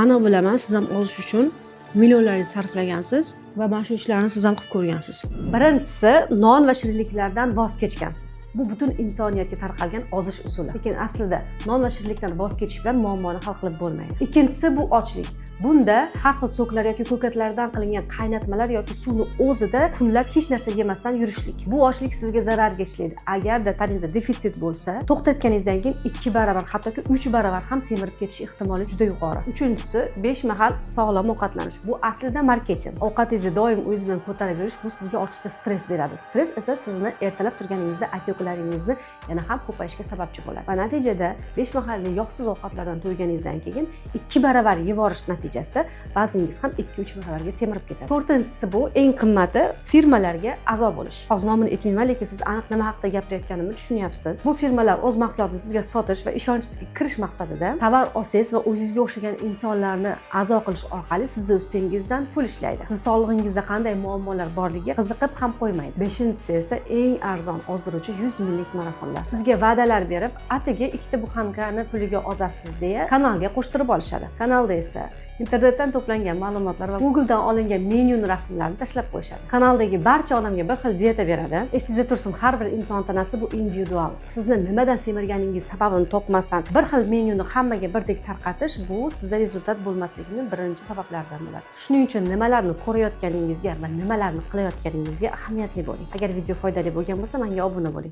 aniq bilaman, siz ham ozish uchun millionlaringizni sarflagansiz va mana shu ishlarni siz ham qilib ko'rgansiz. Birinchisi, non va shirinliklardan voz kechgansiz. Bu butun insoniyatga tarqalgan ozish usuli. Lekin aslida non va shirinlikdan voz kechish bilan muammoni hal qilib bo'lmaydi. Ikkinchisi bu ochlik. Bunda har xil so'klar yoki ko'katlardan qilingan qaynatmalar yoki suvni o'zida kunlab hech narsa yemasdan yurishlik. Bu ochlik sizga zararga ishlaydi. Agarda tanangizda defitsit bo'lsa, to'xtatganingizdan keyin 2 barobar, hattoki 3 barobar ham semirib ketish ehtimoli juda yuqori. Uchinchisi, 5 mahal sog'lom ovqatlanish. Bu aslida marketing. Ovqatingizni doim o'zingiz bilan ko'tarib yurish bu sizga ortiqcha stress beradi. Stress esa sizni ertalab turganingizda otyoklaringizni yana ham ko'payishga sababchi bo'ladi. Va natijada 5 mahalli yog'siz ovqatlardan to'yganingizdan keyin 2 barobar yeb yuborish natijasida vazningiz ham 2-3 barobarga semirib ketadi. To'rtinchisi bu eng qimmati firmalarga a'zo bo'lish. Hozir nomini aytmayman, lekin siz aniq nima haqida gapirayotganimni tushunyapsiz. Bu firmalar o'z mahsulotini sizga sotish va ishonchingizga kirish maqsadida tovar olsangiz va o'zingizga o'xshagan insonlarni a'zo qilish orqali sizni ustingizdan pul ishlaydi. Siz sog'lig'ingizda qanday muammolar borligiga qiziqib ham qo'ymaydi. Beshinchisi esa eng arzon ozdiruvchi 100 minlik marafonlar. Sizga va'dalar berib, atigi ikkita buxankani puliga ozasiz deya kanalga qo'shtirib olishadi. Kanalda esa internetdan to'plangan ma'lumotlar va Googledan olingan menyuni rasmlarini tashlab qo'yishadi. Kanaldagi barcha odamga bir xil diyeta beradi. Esingizda tursin, har bir inson tanasi bu individual. Sizni nimadan semirganingiz sababini topmasdan bir xil menyuni hammaga birdek tarqatish bu sizda rezultat bo'lmasligining birinchi sabablaridan bo'ladi. Shuning uchun nimalarni ko'rayotganingizga va nimalarni qilayotganingizga ahamiyatli bo'ling. Agar video foydali bo'lgan bo'lsa, menga obuna bo'ling.